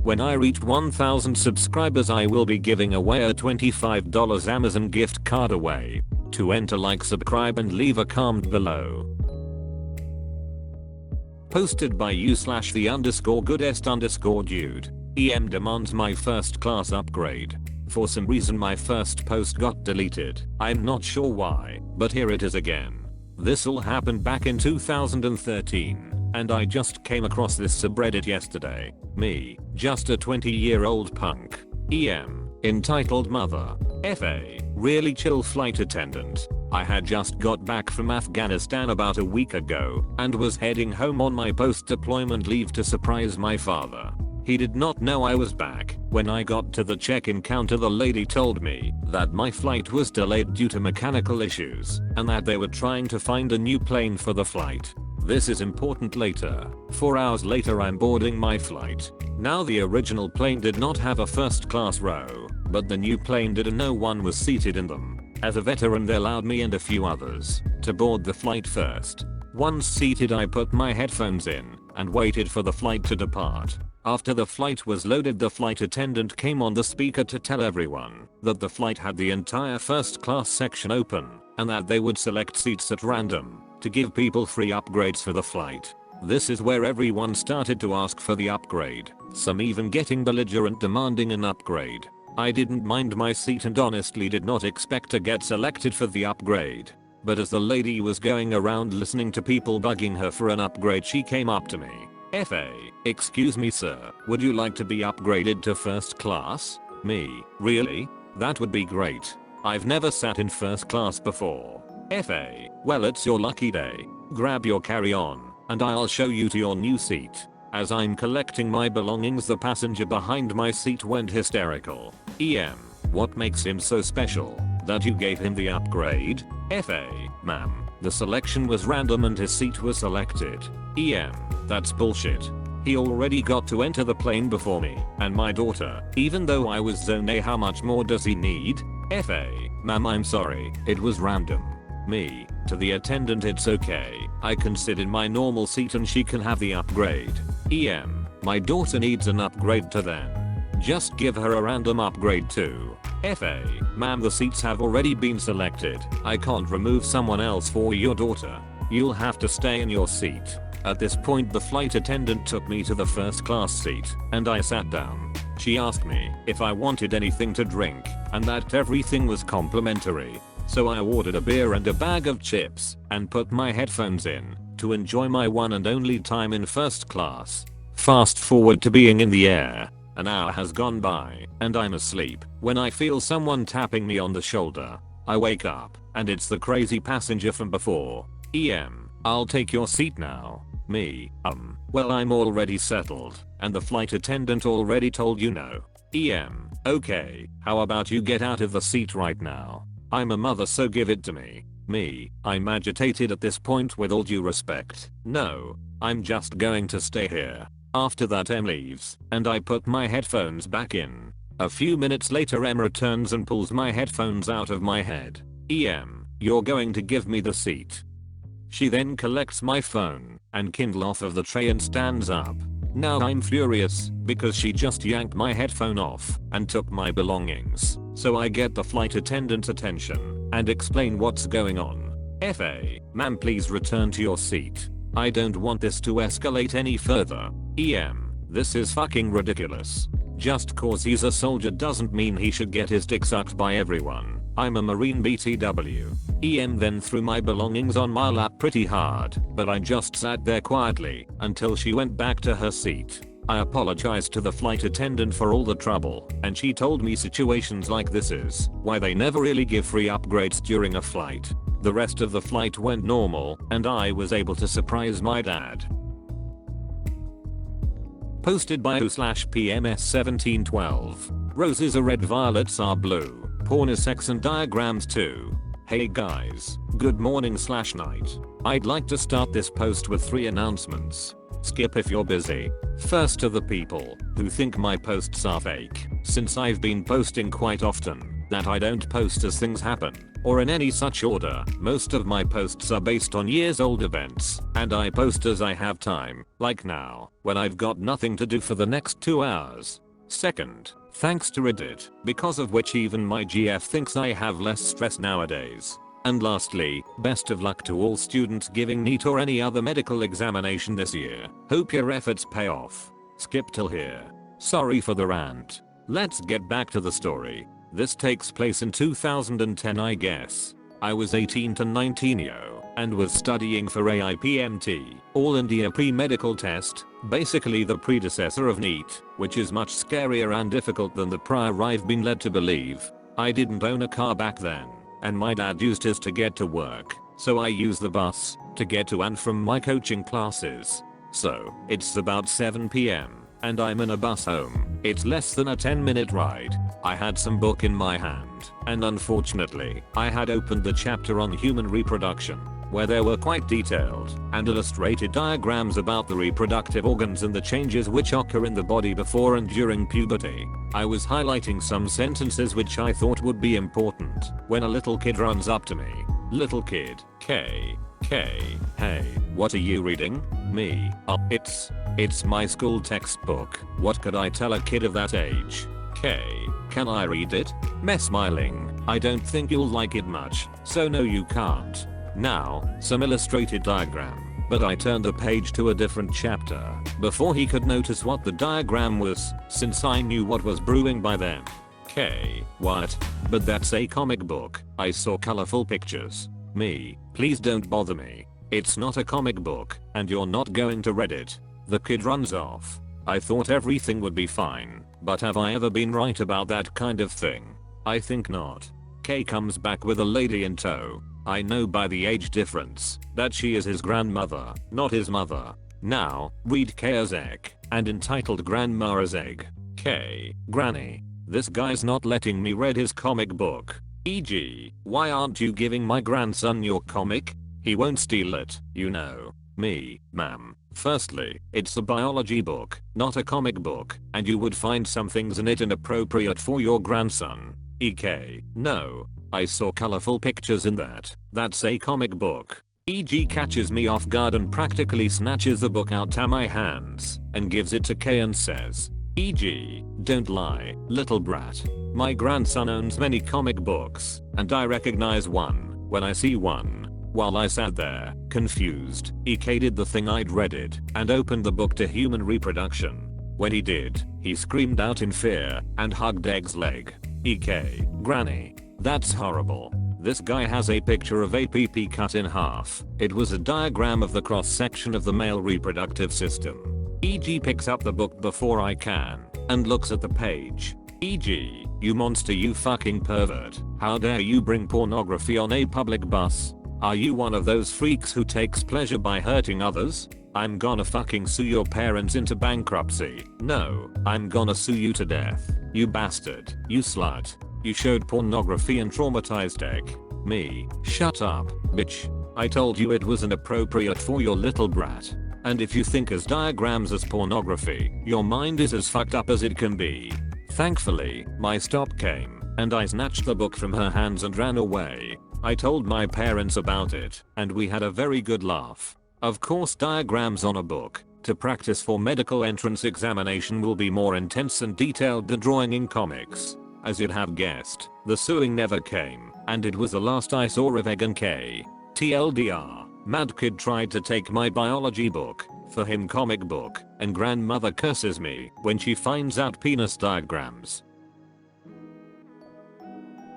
When I reach 1000 subscribers I will be giving away a $25 Amazon gift card away. To enter, like, subscribe and leave a comment below. Posted by you/the_goodest_dude. EM demands my first class upgrade. For some reason my first post got deleted. I'm not sure why, but here it is again. This all happened back in 2013, and I just came across this subreddit yesterday. Me, just a 20-year-old punk. EM, entitled Mother. FA, really chill flight attendant. I had just got back from Afghanistan about a week ago and was heading home on my post-deployment leave to surprise my father. He did not know I was back. When I got to the check-in counter, the lady told me that my flight was delayed due to mechanical issues and that they were trying to find a new plane for the flight. This is important later. 4 hours later I'm boarding my flight. Now the original plane did not have a first class row, but the new plane did, and no one was seated in them. As a veteran they allowed me and a few others to board the flight first. Once seated I put my headphones in and waited for the flight to depart. After the flight was loaded, the flight attendant came on the speaker to tell everyone that the flight had the entire first class section open and that they would select seats at random to give people free upgrades for the flight. This is where everyone started to ask for the upgrade, some even getting belligerent demanding an upgrade. I didn't mind my seat and honestly did not expect to get selected for the upgrade. But as the lady was going around listening to people bugging her for an upgrade, she came up to me. FA, excuse me sir, would you like to be upgraded to first class? Me, really? That would be great. I've never sat in first class before. FA, well it's your lucky day. Grab your carry-on and I'll show you to your new seat. As I'm collecting my belongings, the passenger behind my seat went hysterical. EM, what makes him so special that you gave him the upgrade? FA, ma'am, the selection was random and his seat was selected. EM, that's bullshit. He already got to enter the plane before me and my daughter, even though I was zone A. How much more does he need? FA, ma'am, I'm sorry, it was random. Me, to the attendant, it's okay. I can sit in my normal seat and she can have the upgrade. EM, my daughter needs an upgrade to then. Just give her a random upgrade too. FA, ma'am, the seats have already been selected. I can't remove someone else for your daughter. You'll have to stay in your seat. At this point the flight attendant took me to the first class seat and I sat down. She asked me if I wanted anything to drink and that everything was complimentary. So I ordered a beer and a bag of chips and put my headphones in to enjoy my one and only time in first class. Fast forward to being in the air. An hour has gone by and I'm asleep when I feel someone tapping me on the shoulder. I wake up and it's the crazy passenger from before. EM, I'll take your seat now. Me, well I'm already settled and the flight attendant already told you no. EM, okay, how about you get out of the seat right now? I'm a mother, so give it to me. Me, I'm agitated at this point. With all due respect, no, I'm just going to stay here. After that Em leaves and I put my headphones back in. A few minutes later Em returns and pulls my headphones out of my head. EM, you're going to give me the seat. She then collects my phone and Kindle off of the tray and stands up. Now I'm furious because she just yanked my headphone off and took my belongings. So I get the flight attendant's attention and explain what's going on. FA, ma'am, please return to your seat. I don't want this to escalate any further. EM, this is fucking ridiculous. Just cause he's a soldier doesn't mean he should get his dick sucked by everyone. I'm a Marine BTW. EM then threw my belongings on my lap pretty hard, but I just sat there quietly until she went back to her seat. I apologized to the flight attendant for all the trouble, and she told me situations like this is why they never really give free upgrades during a flight. The rest of the flight went normal, and I was able to surprise my dad. Posted by u/PMS1712. Roses are red, violets are blue. Porn is sex and diagrams too. Hey guys, good morning/night. I'd like to start this post with 3 announcements. Skip if you're busy. First, to the people who think my posts are fake, since I've been posting quite often, that I don't post as things happen, or in any such order. Most of my posts are based on years old events, and I post as I have time, like now, when I've got nothing to do for the next 2 hours. Second, thanks to Reddit, because of which even my GF thinks I have less stress nowadays. And lastly, best of luck to all students giving NEET or any other medical examination this year. Hope your efforts pay off. Skip till here. Sorry for the rant. Let's get back to the story. This takes place in 2010, I guess. I was 18 to 19 and was studying for AIPMT, All India Pre-Medical Test, basically the predecessor of NEET, which is much scarier and difficult than the prior I've been led to believe. I didn't own a car back then, and my dad used his to get to work, so I used the bus to get to and from my coaching classes. So, it's about 7 PM, and I'm in a bus home. It's less than a 10-minute ride. I had some book in my hand, and unfortunately, I had opened the chapter on human reproduction, where there were quite detailed and illustrated diagrams about the reproductive organs and the changes which occur in the body before and during puberty. I was highlighting some sentences which I thought would be important when a little kid runs up to me. Little kid, K, hey, what are you reading? Me, it's my school textbook. What could I tell a kid of that age? K, can I read it? Meh, smiling, I don't think you'll like it much, so no you can't. Now, some illustrated diagram, but I turned the page to a different chapter before he could notice what the diagram was, since I knew what was brewing by then. K, what? But that's a comic book. I saw colorful pictures. Me, please don't bother me. It's not a comic book, and you're not going to read it. The kid runs off. I thought everything would be fine, but have I ever been right about that kind of thing? I think not. K comes back with a lady in tow. I know by the age difference that she is his grandmother, not his mother. Now, read K as egg, and entitled Grandma as egg. K, Granny. This guy's not letting me read his comic book. E.g., why aren't you giving my grandson your comic? He won't steal it, you know. Me, ma'am. Firstly, it's a biology book, not a comic book, and you would find some things in it inappropriate for your grandson. E.k., no. I saw colorful pictures in that. That's a comic book. E.g. catches me off guard and practically snatches the book out of my hands and gives it to K and says, E.g., don't lie, little brat. My grandson owns many comic books, and I recognize one when I see one. While I sat there, confused, E.k. did the thing I'd read it and opened the book to human reproduction. When he did, he screamed out in fear and hugged Egg's leg. E.k., Granny. That's horrible. This guy has a picture of a PP cut in half. It was a diagram of the cross-section of the male reproductive system. E.g. picks up the book before I can and looks at the page. E.g., you monster, you fucking pervert. How dare you bring pornography on a public bus? Are you one of those freaks who takes pleasure by hurting others? I'm gonna fucking sue your parents into bankruptcy. No, I'm gonna sue you to death. You bastard. You slut. You showed pornography and traumatized Egg. Me. Shut up, bitch. I told you it was inappropriate for your little brat. And if you think as diagrams as pornography, your mind is as fucked up as it can be. Thankfully, my stop came, and I snatched the book from her hands and ran away. I told my parents about it, and we had a very good laugh. Of course, diagrams on a book to practice for medical entrance examination will be more intense and detailed than drawing in comics. As you'd have guessed, the suing never came, and it was the last I saw of Egg and K. TLDR, mad kid tried to take my biology book, for him comic book, and grandmother curses me when she finds out penis diagrams.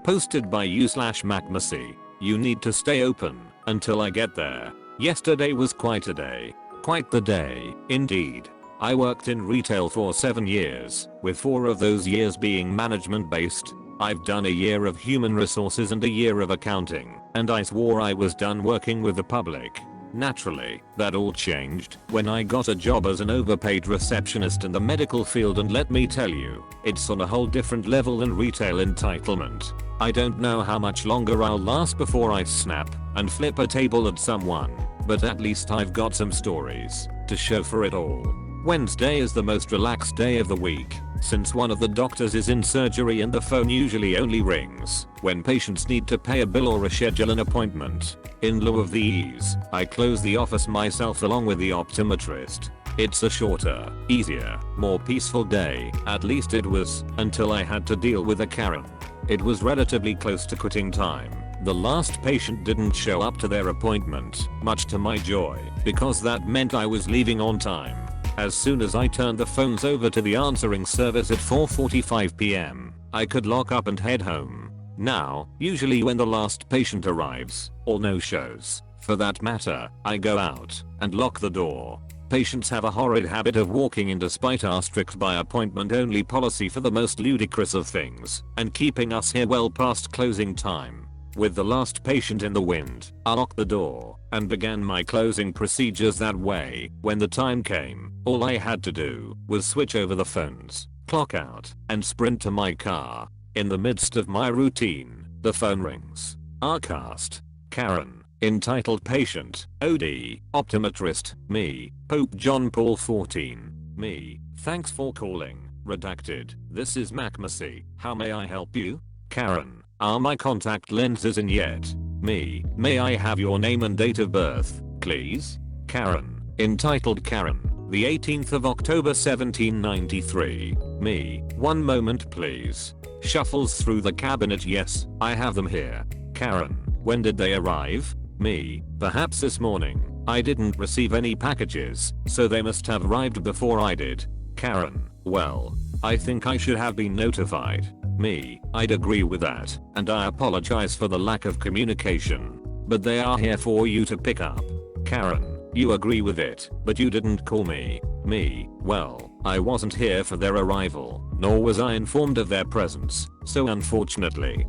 Posted by u/macmacy. You need to stay open until I get there. Yesterday was quite a day. Quite the day, indeed. I worked in retail for 7 years, with 4 of those years being management based. I've done a year of human resources and a year of accounting, and I swore I was done working with the public. Naturally, that all changed when I got a job as an overpaid receptionist in the medical field, and let me tell you, it's on a whole different level than retail entitlement. I don't know how much longer I'll last before I snap and flip a table at someone, but at least I've got some stories to show for it all. Wednesday is the most relaxed day of the week, since one of the doctors is in surgery and the phone usually only rings when patients need to pay a bill or reschedule an appointment. In lieu of these, I close the office myself along with the optometrist. It's a shorter, easier, more peaceful day, at least it was, until I had to deal with a Karen. It was relatively close to quitting time. The last patient didn't show up to their appointment, much to my joy, because that meant I was leaving on time. As soon as I turned the phones over to the answering service at 4:45 p.m., I could lock up and head home. Now, usually when the last patient arrives, or no shows, for that matter, I go out and lock the door. Patients have a horrid habit of walking in despite our strict by appointment only policy for the most ludicrous of things, and keeping us here well past closing time. With the last patient in the wind, I locked the door and began my closing procedures that way. When the time came, all I had to do was switch over the phones, clock out, and sprint to my car. In the midst of my routine, the phone rings. Rcast. Karen. Entitled patient. OD. Optometrist. Me. Pope John Paul XIV. Me. Thanks for calling. Redacted. This is Macmacy. How may I help you? Karen. Are my contact lenses in yet? Me. May I have your name and date of birth, please? Karen. Entitled Karen. The 18th of October 1793. Me. One moment please. Shuffles through the cabinet. Yes, I have them here. Karen. When did they arrive? Me. Perhaps this morning. I didn't receive any packages, so they must have arrived before I did. Karen. Well, I think I should have been notified. Me. I'd agree with that, and I apologize for the lack of communication. But they are here for you to pick up. Karen. You agree with it, but you didn't call me. Me. Well, I wasn't here for their arrival, nor was I informed of their presence, so unfortunately,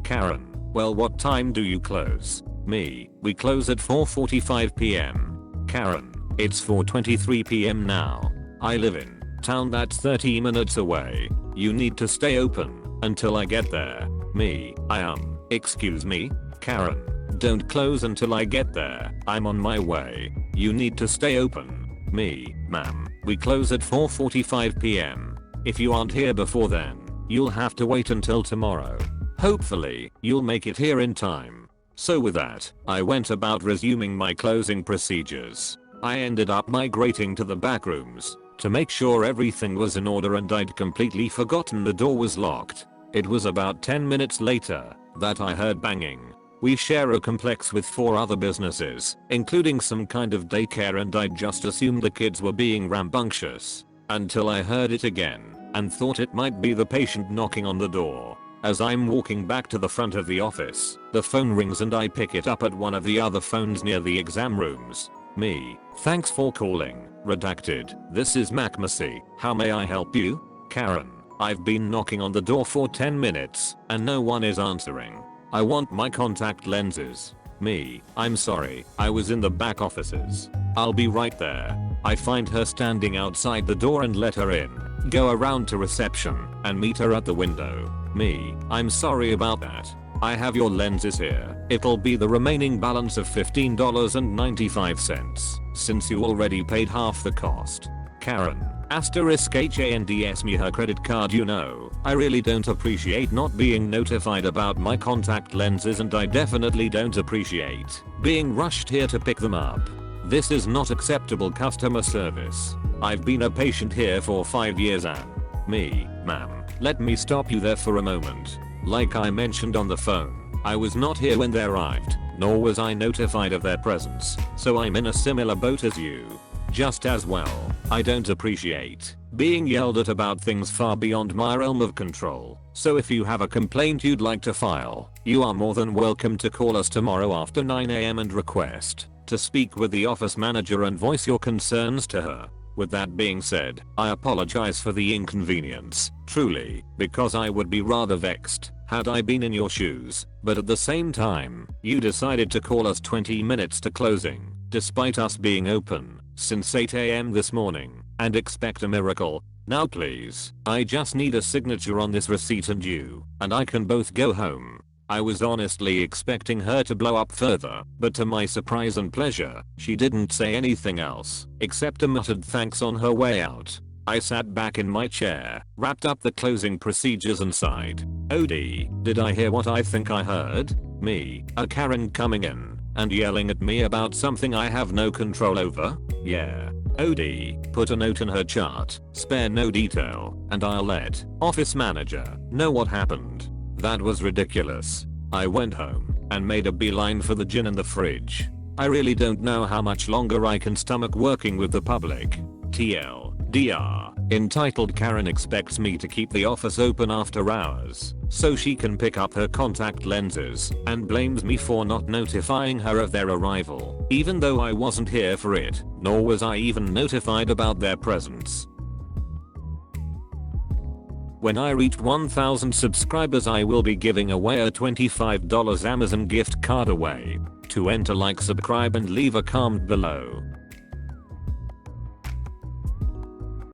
Karen. Well, what time do you close? Me. We close at 4:45 p.m. Karen. It's 4:23 p.m. now. I live in town that's 30 minutes away. You need to stay open until I get there. Me. Excuse me? Karen. Don't close until I get there. I'm on my way. You need to stay open. Me. Ma'am. We close at 4:45 p.m. If you aren't here before then, you'll have to wait until tomorrow. Hopefully, you'll make it here in time. So with that, I went about resuming my closing procedures. I ended up migrating to the back rooms to make sure everything was in order, and I'd completely forgotten the door was locked. It was about 10 minutes later that I heard banging. We share a complex with 4 other businesses, including some kind of daycare, and I just assumed the kids were being rambunctious until I heard it again and thought it might be the patient knocking on the door. As I'm walking back to the front of the office, the phone rings and I pick it up at one of the other phones near the exam rooms. Me. Thanks for calling. Redacted. This is Macmacy. How may I help you? Karen. I've been knocking on the door for 10 minutes and no one is answering. I want my contact lenses. Me. I'm sorry, I was in the back offices. I'll be right there. I find her standing outside the door and let her in. Go around to reception and meet her at the window. Me. I'm sorry about that. I have your lenses here. It'll be the remaining balance of $15.95 since you already paid half the cost. Karen. *HANDS me her credit card. You know, I really don't appreciate not being notified about my contact lenses, and I definitely don't appreciate being rushed here to pick them up. This is not acceptable customer service. I've been a patient here for 5 years and me. Ma'am, let me stop you there for a moment. Like I mentioned on the phone, I was not here when they arrived, nor was I notified of their presence, so I'm in a similar boat as you. Just as well, I don't appreciate being yelled at about things far beyond my realm of control. So if you have a complaint you'd like to file, you are more than welcome to call us tomorrow after 9 a.m. and request to speak with the office manager and voice your concerns to her. With that being said, I apologize for the inconvenience, truly, because I would be rather vexed had I been in your shoes, but at the same time, you decided to call us 20 minutes to closing, despite us being open since 8 a.m. this morning, and expect a miracle. Now please, I just need a signature on this receipt and you and I can both go home. I was honestly expecting her to blow up further, but to my surprise and pleasure, she didn't say anything else, except a muttered thanks on her way out. I sat back in my chair, wrapped up the closing procedures and sighed. OD, did I hear what I think I heard? Me, a Karen coming in and yelling at me about something I have no control over? Yeah. OD, put a note in her chart, spare no detail, and I'll let office manager know what happened. That was ridiculous. I went home and made a beeline for the gin in the fridge. I really don't know how much longer I can stomach working with the public. TLDR, entitled Karen expects me to keep the office open after hours so she can pick up her contact lenses and blames me for not notifying her of their arrival, even though I wasn't here for it, nor was I even notified about their presence. When I reach 1,000 subscribers, I will be giving away a $25 Amazon gift card away. To enter, like, subscribe and leave a comment below.